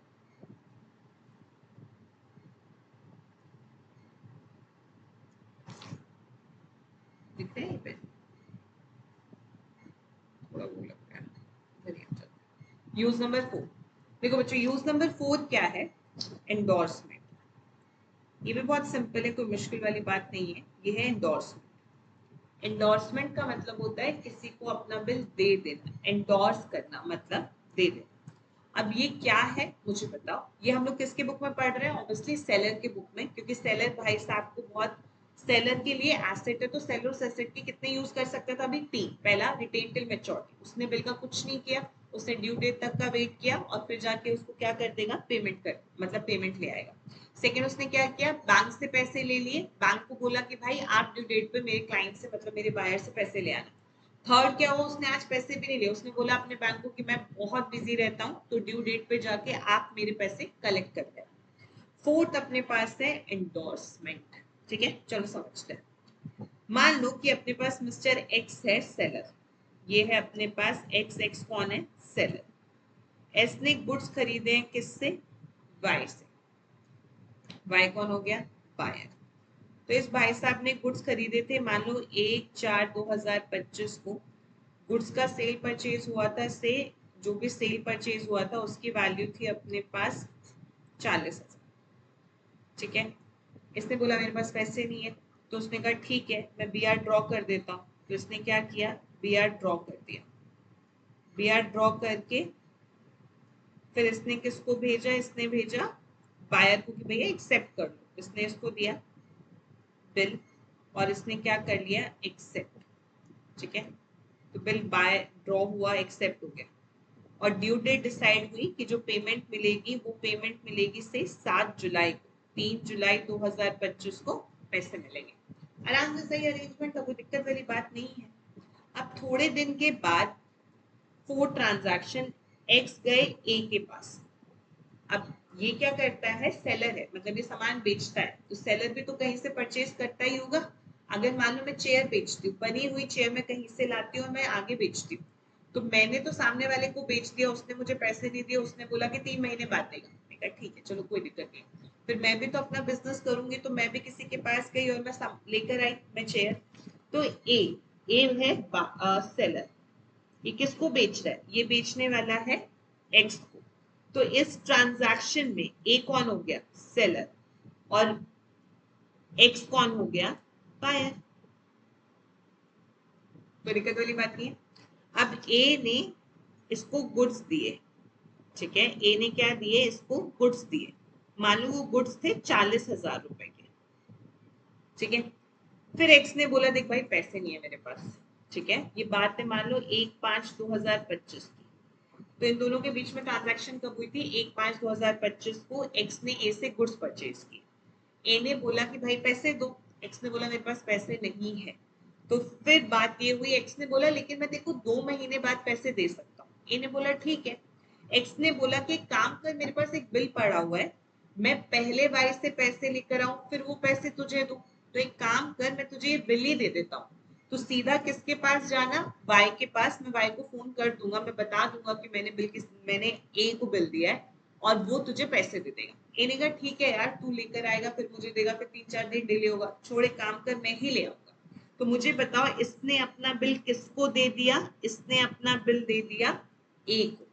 दिख रहे हैं पेन? थोड़ा वो लग रहा है। यूज नंबर 4, देखो बच्चों यूज नंबर 4 क्या है? एंडोर्समेंट। ये भी बहुत सिंपल है, कोई मुश्किल वाली बात नहीं है। ये है एंडोर्समेंट। एंडोर्समेंट का मतलब होता है किसी को अपना बिल दे देना, एंडोर्स करना मतलब दे देना। अब ये क्या है मुझे बताओ? ये हम लोग किसके बुक में पढ़ रहे हैं? ऑब्वियसली सेलर के बुक में, क्योंकि सेलर भाई साहब को बहुत, सेलर के लिए एसेट है तो सेलर उस एसेट के कितने यूज कर सकता था? अभी 3। पहला रिटेन टिल मैच्योरिटी, उसने बिल का कुछ नहीं किया, उसने ड्यू डेट तक का वेट किया और फिर जाके उसको क्या कर देगा? पेमेंट कर, मतलब पेमेंट ले आएगा। सेकेंड उसने क्या किया? बैंक से पैसे ले लिए, बैंक को बोला कि भाई आप ड्यू डेट पे मेरे क्लाइंट से मतलब मेरे बायर से पैसे ले आना। थर्ड क्या हुआ? उसने आज पैसे भी नहीं लिए, उसने बोला अपने बैंक को कि मैं बहुत बिजी रहता हूँ तो ड्यू डेट पे जाके आप मेरे पैसे कलेक्ट कर देना। फोर्थ अपने पास है एंडोर्समेंट। ठीक है, चलो समझते हैं। मान लो कि अपने पास मिस्टर एक्स है सेलर, ये है अपने पास एक्स। एक्स कौन है? सेलर। एस ने गुड्स खरीदे हैं किससे? वाई से। वाई कौन हो गया? बायर। तो इस भाई साहब ने गुड्स खरीदे थे मान लो 1/4/2025 को। गुड्स का सेल परचेज हुआ था से, जो भी सेल परचेज हुआ था उसकी वैल्यू थी अपने पास 40,000। ठीक है, इसने बोला मेरे पास पैसे नहीं है, तो उसने कहा ठीक है मैं बी आर ड्रॉ कर देता हूँ। तो इसने क्या किया? बी आर ड्रॉ कर दिया। बी आर ड्रॉ करके फिर इसने किसको भेजा? इसने भेजा बायर को कि भैया एक्सेप्ट कर लो। इसने इसको दिया बिल और इसने क्या कर लिया? एक्सेप्ट। ठीक है, तो बिल बाय ड्रॉ हुआ, एक्सेप्ट हो गया और ड्यू डेट डिसाइड हुई कि जो पेमेंट मिलेगी वो पेमेंट मिलेगी से 7 जुलाई को। 3 जुलाई 2025 को पैसे मिलेंगे। आराम से सही अरेंजमेंट का, कोई दिक्कत वाली बात नहीं है। अब थोड़े दिन के बाद 4 ट्रांजैक्शन एक्स गए ए के पास। अब ये क्या करता है? सेलर है, मतलब ये सामान बेचता है, तो सेलर भी तो कहीं से परचेज करता ही होगा। अगर मान लो मैं चेयर बेचती हूँ, बनी हुई चेयर मैं कहीं से लाती हूँ और मैं आगे बेचती हूँ, तो मैंने तो सामने वाले को बेच दिया, उसने मुझे पैसे नहीं दिए, उसने बोला कि 3 महीने बाद देगा। मैंने कहा ठीक है चलो कोई दिक्कत नहीं। फिर मैं भी तो अपना बिजनेस करूंगी, तो मैं भी किसी के पास गई और मैं लेकर आई मैं चेयर। तो ए है सेलर, ये किसको बेच रहा है, ये बेचने वाला है एक्स को। तो इस ट्रांजैक्शन में ए कौन हो गया, सेलर, और एक्स कौन हो गया, बायर। कोई दिक्कत वाली बात नहीं है। अब ए ने इसको गुड्स दिए, ठीक है, ए ने क्या दिए, इसको गुड्स दिए। मान लो वो गुड्स थे 40,000 रुपए के, ठीक है। फिर एक्स ने बोला देख भाई पैसे नहीं है मेरे पास, ठीक है। ये बात है मान लो 1/5/2025 की। तो इन दोनों के बीच में ट्रांजैक्शन कब हुई थी, 1/5/2025 को एक्स ने ए से गुड्स परचेज की। ए ने बोला कि भाई पैसे दो, एक्स ने बोला मेरे पास पैसे नहीं है। तो फिर बात ये हुई, एक्स ने बोला लेकिन मैं देखो 2 महीने बाद पैसे दे सकता हूँ। ए ने बोला ठीक है। एक्स ने बोला कि काम कर, मेरे पास एक बिल पड़ा हुआ है, मैं पहले वाई से पैसे लेकर आऊं फिर वो पैसे तुझे दूं। तो एक काम कर, मैं तुझे ये बिल ही दे देता हूँ। तो सीधा किसके पास जाना, वाई के पास। मैं वाई को फोन कर दूंगा, मैं बता दूंगा कि मैंने ए को बिल दिया है और वो तुझे पैसे दे देगा। ए ने कहा ठीक है यार, तू लेकर आएगा फिर मुझे देगा, फिर 3-4 दिन डिले होगा, छोड़े काम कर मैं ही ले आऊंगा। तो मुझे बताओ इसने अपना बिल किसको दे दिया, इसने अपना बिल दे दिया ए को।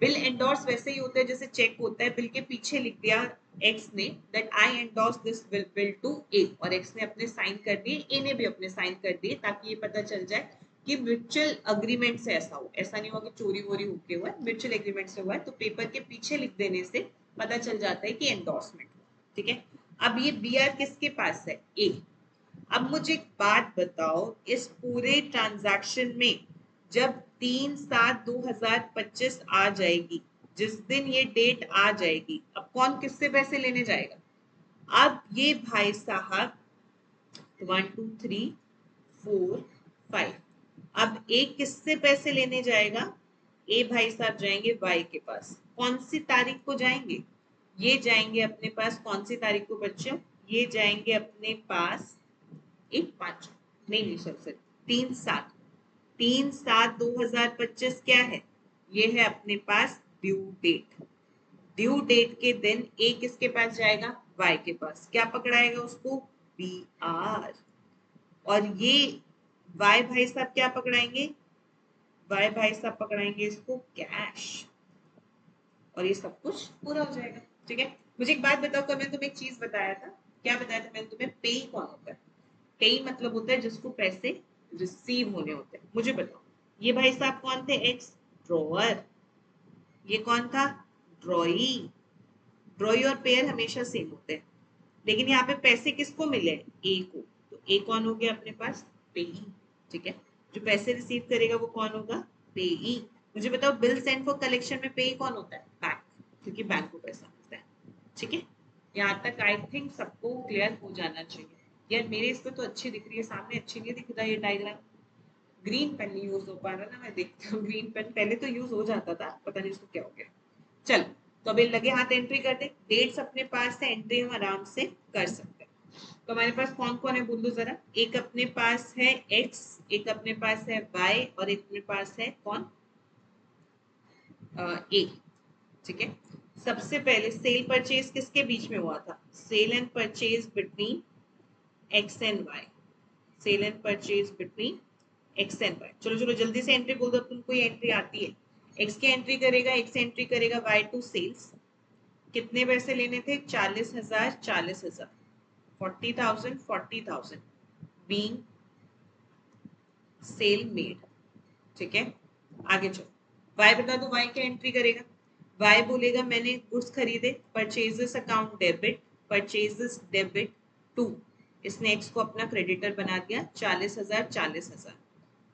बिल एंडोर्स वैसे ही होता है जैसे चेक होता है, बिल के पीछे लिख दिया एक्स ने that I endorse this bill to A, और एक्स ने अपने साइन कर दिए, ए ने भी अपने साइन कर दिए, ताकि ये पता चल जाए कि म्यूचुअल अग्रीमेंट से ऐसा हो, ऐसा नहीं हुआ कि चोरी वोरी होके हुआ है, म्यूचुअल एग्रीमेंट से हुआ है। तो पेपर के पीछे लिख देने से पता चल जाता है कि एंडोर्समेंट हुआ, ठीक है। अब ये बी आर किसके पास है, ए। अब मुझे एक बात बताओ, इस पूरे ट्रांजैक्शन में जब 3/7/2025 आ जाएगी, जिस दिन ये डेट आ जाएगी, अब कौन किससे पैसे लेने जाएगा। अब ये भाई साहब 1 2 3 4 5, अब ए किससे पैसे लेने जाएगा, ए भाई साहब जाएंगे वाई के पास। कौन सी तारीख को जाएंगे, ये जाएंगे अपने पास कौन सी तारीख को बच्चों, ये जाएंगे अपने पास 1/5, नहीं सर सर 3/7, 3/7/2025 क्या है, ये है अपने पास ड्यू डेट। ड्यू डेट के दिन ए किसके पास जाएगा, वाई के पास। क्या पकड़ाएगा उसको, बी आर। और ये वाई भाई साहब क्या पकड़ाएंगे, वाई भाई साहब पकड़ाएंगे इसको कैश, और ये सब कुछ पूरा हो जाएगा, ठीक है। मुझे एक बात बताओ, कल मैंने तुम्हें एक चीज बताया था, क्या बताया था मैंने तुम्हें, पेई कौन होता है। पेई मतलब होता है जिसको पैसे रिसीव होने होते हैं। मुझे बताओ ये भाई साहब कौन थे, एक्स, ड्रॉअर। ये कौन था, ड्रॉई। ड्रॉई और पेयर हमेशा सेम होते हैं, लेकिन यहाँ पे पैसे किसको मिले, ए को। तो ए कौन हो गया अपने पास, पेई, ठीक है। जो पैसे रिसीव करेगा वो कौन होगा, पेई। मुझे बताओ बिल सेंड फॉर कलेक्शन में पेई कौन होता है, बैंक, क्योंकि बैंक को पैसा मिलता है, ठीक है। यहाँ तक आई थिंक सबको क्लियर हो जाना चाहिए। यार मेरे इस पे तो अच्छी दिख रही है, सामने अच्छी नहीं दिख रहा ये डायग्राम। ग्रीन पेन नहीं यूज हो पा रहा ना, मैं देखती हूँ ग्रीन पेन पहले तो यूज हो जाता था, पता नहीं इसको क्या हो गया। चल, तो अभी लगे हाथ एंट्री करते, डेट्स अपने पास है, एंट्री हम आराम से कर सकते हैं। तो हमारे पास कौन कौन है बोल दो जरा, एक अपने पास है एक्स, एक अपने पास है वाई, और एक अपने पास है कौन, ए, ठीक है। सबसे पहले सेल परचेज किसके बीच में हुआ था, sale and purchase between X and Y, sale and purchase between X and Y. चलो चलो जल्दी से एंट्री बोल दो, तुमको ये एंट्री आती है। एक्स की एंट्री करेगा, एक्स एंट्री करेगा वाई टू सेल्स। कितने पैसे लेने थे, 40,000 40,000, 40,000 40,000 बीइंग सेल मेड, ठीक है। आगे चलो, वाई बता दो, वाई क्या एंट्री करेगा। वाई बोलेगा मैंने गुड्स खरीदे, purchases account debit, purchases debit to, इसने एक्स को अपना क्रेडिटर बना दिया 40,000 40,000।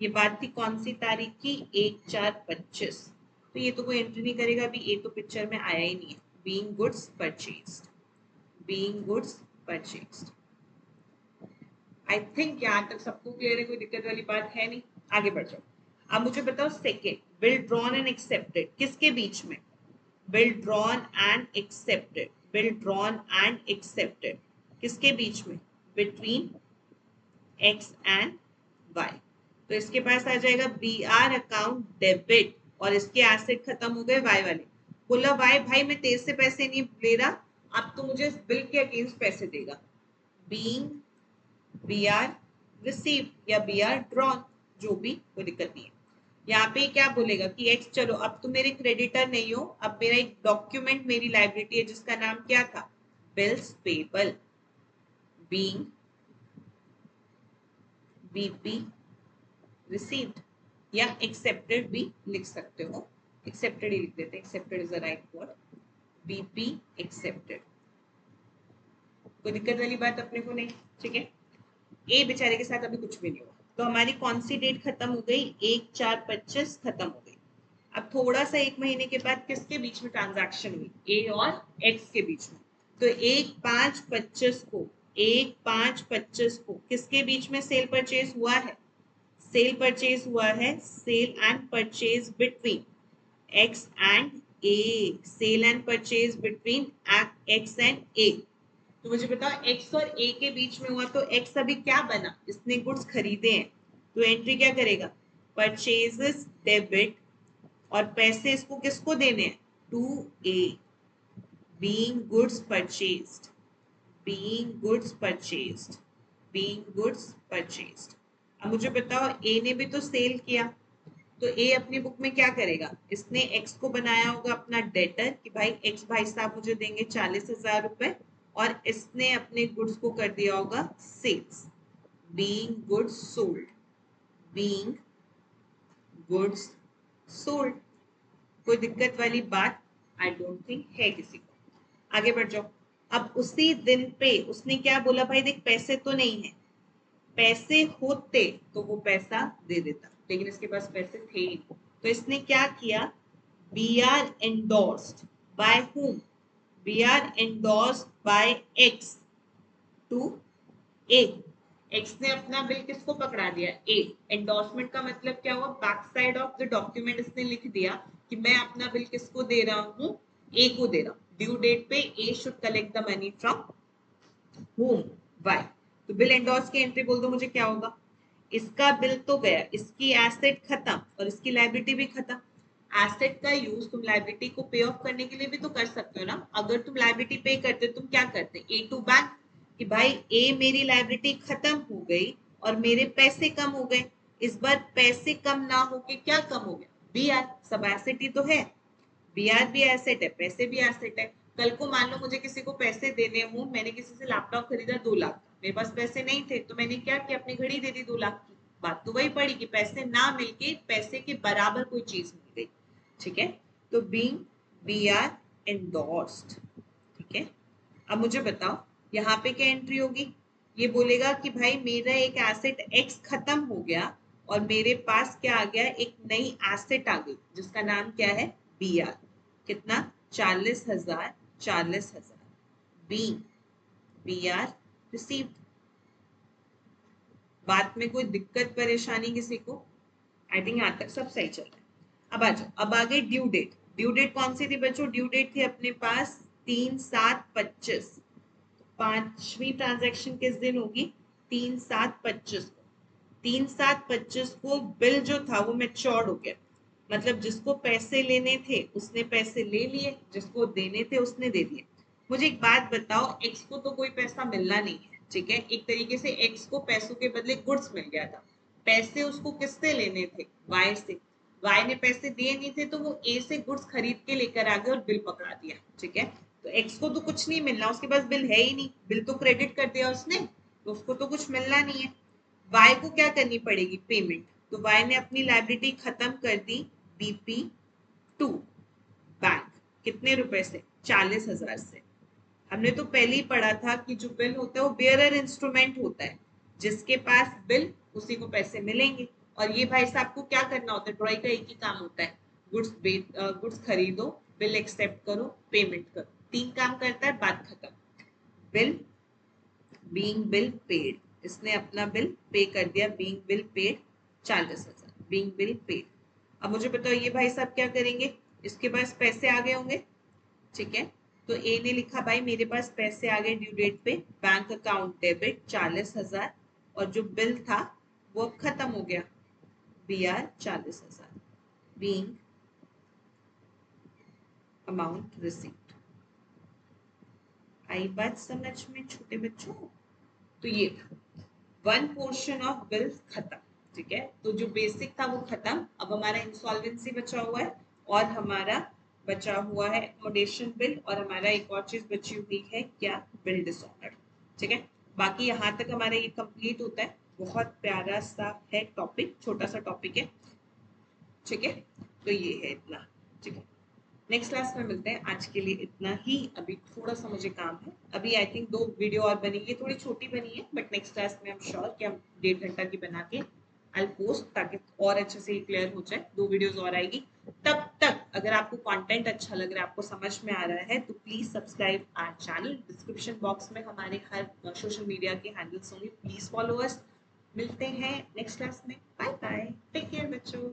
ये बात थी कौन सी तारीख की, 1/4/25। तो ये तो कोई एंट्री नहीं करेगा, अभी ए तो पिक्चर में आया ही नहीं है। Being goods purchased, being goods purchased. I think यहाँ तक सबको क्लियर है, कोई दिक्कत वाली बात है नहीं, आगे बढ़ जाओ। अब मुझे बताओ second, bill drawn and accepted किसके बीच में, bill drawn and accepted, bill drawn and accepted किसके बीच में, बिटवीन एक्स एंड वाई। तो इसके पास आ जाएगा बी आर अकाउंट डेबिट, और इसके एसेट खत्म हो गए वाई वाले, बोला वाई भाई मैं तेरे से पैसे नहीं ले रहा, अब तो मुझे इस बिल के अगेंस्ट पैसे देगा। बीइंग बी आर रिसीव या बी आर ड्रॉन, जो भी, कोई दिक्कत नहीं है। यहाँ पे क्या बोलेगा कि एक्स, चलो अब तुम मेरे क्रेडिटर नहीं हो, अब मेरा एक डॉक्यूमेंट मेरी लाइब्रेरी है जिसका नाम क्या था, bills payable, being BP received, या एक्सेप्टेड भी लिख सकते हो, एक्सेप्टेड ही लिख देते हैं, accepted is the right word, BP accepted, कोई दिक्कत वाली बात अपने को नहीं, ठीक है। ए बेचारे के साथ अभी कुछ भी नहीं हुआ, तो हमारी कौन सी डेट खत्म हो गई, 1/4/25 खत्म हो गई। अब थोड़ा सा 1 महीने के बाद किसके बीच में ट्रांजैक्शन हुई, ए और एक्स के बीच में, तो 1/5/25 को, 1/5/25 को किसके बीच में सेल परचेज हुआ है, सेल परचेज हुआ है, sale and purchase between X and A, sale and purchase between X and A. तो मुझे बताओ एक्स और ए के बीच में हुआ, तो एक्स अभी क्या बना, इसने गुड्स खरीदे हैं, तो एंट्री क्या करेगा, परचेजेस डेबिट, और पैसे इसको किसको देने हैं, to A, being goods purchased, being goods purchased, being goods purchased. अब मुझे बताओ ए ने भी तो सेल किया, तो ए अपनी बुक में क्या करेगा, इसने एक्स को बनाया होगा अपना डेटर कि भाई एक्स भाई साहब मुझे देंगे 40,000 रुपए, और इसने अपने गुड्स को कर दिया होगा sales, being goods sold, being goods sold, कोई दिक्कत वाली बात आई डोंट थिंक है किसी को। आगे बढ़ जाओ। अब उसी दिन पे उसने क्या बोला, भाई देख पैसे तो नहीं है, पैसे होते तो वो पैसा दे देता, लेकिन इसके पास पैसे थे ही नहीं, तो इसने क्या किया, B R endorsed by whom, B R endorsed by X to A, X ने अपना बिल किसको पकड़ा दिया, ए। एंडोर्समेंट का मतलब क्या हुआ, back side of the document इसने लिख दिया कि मैं अपना बिल किसको दे रहा हूँ, ए को दे रहा हूँ, ड्यू डेट पे A should collect the money from whom, Y. तो बिल एंडोर्स की एंट्री बोल दो, मुझे क्या होगा, इसका बिल तो गया, इसकी एसेट खत्म और इसकी लायबिलिटी भी खत्म। एसेट का यूज तुम लायबिलिटी को पे ऑफ करने के लिए भी तो कर सकते हो ना, अगर तुम लायबिलिटी पे करते तुम क्या करते, ए टू बैंक, कि भाई ए मेरी लायबिलिटी खत्म हो गई और मेरे पैसे कम हो गए, इस बार पैसे कम ना होके क्या कम हो गया, बी आर, सब एसेट ही तो है, बी आर भी एसेट है, पैसे भी एसेट है। कल को मान लो मुझे किसी को पैसे देने हो, मैंने किसी से लैपटॉप खरीदा 2 लाख, मेरे पास पैसे नहीं थे, तो मैंने क्या किया, अपनी घड़ी दे दी 2 लाख की, बात तो वही पड़ी कि पैसे ना मिलके पैसे के बराबर कोई चीज मिल गई, ठीक है। तो बीइंग बी आर एंडोर्स्ड, ठीक है। अब मुझे बताओ यहाँ पे क्या एंट्री होगी, ये बोलेगा कि भाई मेरा एक एसेट एक्स खत्म हो गया और मेरे पास क्या आ गया, एक नई एसेट आ गई जिसका नाम क्या है, बी आर, कितना, 40,000, 40,000, बी बी आर रिसीव्ड। बात में कोई दिक्कत परेशानी किसी को, आई थिंक यहाँ तक सब सही चल रहा है। अब आ जाओ, अब आगे ड्यू डेट, ड्यू डेट कौन सी थी बच्चों, ड्यू डेट थी अपने पास 3/7/25, पांचवी ट्रांजैक्शन किस दिन होगी, 3/7/25 को, 3/7/25 को बिल जो था वो मैच्योर्ड हो गया, मतलब जिसको पैसे लेने थे उसने पैसे ले लिए, जिसको देने थे उसने दे दिए। मुझे एक बात बताओ, एक्स को तो कोई पैसा मिलना नहीं है, ठीक है, एक तरीके से एक्स को पैसों के बदले गुड्स मिल गया था, पैसे उसको किससे लेने थे, वाई से, वाई ने पैसे दिए नहीं थे तो वो ए से गुड्स खरीद के लेकर आ गया और बिल पकड़ा दिया, ठीक है। तो एक्स को तो कुछ नहीं मिलना, उसके पास बिल है ही नहीं, बिल तो क्रेडिट कर दिया उसने, तो उसको तो कुछ मिलना नहीं है। वाई को क्या करनी पड़ेगी, पेमेंट, तो वाई ने अपनी लाइबिलिटी खत्म कर दी बीपी टू बैंक, कितने रुपए से, 40,000 से। हमने तो पहले ही पढ़ा था कि जो बिल होता है वो बेयरर इंस्ट्रूमेंट होता है, जिसके पास बिल उसी को पैसे मिलेंगे, और ये भाई साहब को क्या करना होता है, ड्रॉई का एक ही काम होता है, गुड्स गुड्स खरीदो, बिल एक्सेप्ट करो, पेमेंट करो, 3 काम करता है, बात खत्म। बिल, बीइंग बिल पेड, इसने अपना बिल पे कर दिया, being bill paid 40,000, being bill paid. अब मुझे बताओ ये भाई साहब क्या करेंगे, इसके पास पैसे आ गए होंगे, ठीक है, तो ए ने लिखा भाई मेरे पास पैसे आ गए ड्यू डेट पे, बैंक अकाउंट डेबिट 40,000, और जो बिल था वो अब खत्म हो गया, B R 40,000, being amount received. आई बात समझ में छोटे बच्चों? तो ये वन पोर्शन ऑफ बिल खत्म, ठीक है। तो जो बेसिक था वो खत्म, अब हमारा इंसॉल्वेंसी बचा हुआ है और हमारा बचा हुआ है अकोमोडेशन बिल, और हमारा एक और चीज बची हुई है क्या, बिल डिसऑर्डर, ठीक है। बाकी यहाँ तक हमारा ये कंप्लीट होता है। बहुत प्यारा सा है टॉपिक, छोटा सा टॉपिक है, ठीक है। तो ये है इतना, ठीक है। नेक्स्ट क्लास में मिलते हैं, आज के लिए इतना ही। अभी थोड़ा सा मुझे काम है, अभी आई थिंक 2 वीडियो और बनेंगी, थोड़ी छोटी बनी है, बट नेक्स्ट क्लास में हम श्योर कि हम 1.5 घंटा की बना के आई पोस्ट, ताकि और अच्छे से क्लियर हो जाए। 2 वीडियोस और आएगी। तब तक अगर आपको कंटेंट अच्छा लग रहा है, आपको समझ में आ रहा है, तो please subscribe our channel. Description box में हमारे हर सोशल मीडिया के हैंडल्स होंगे, प्लीज फॉलो अस। मिलते हैं नेक्स्ट क्लास में। बाय बाय, टेक केयर बच्चों।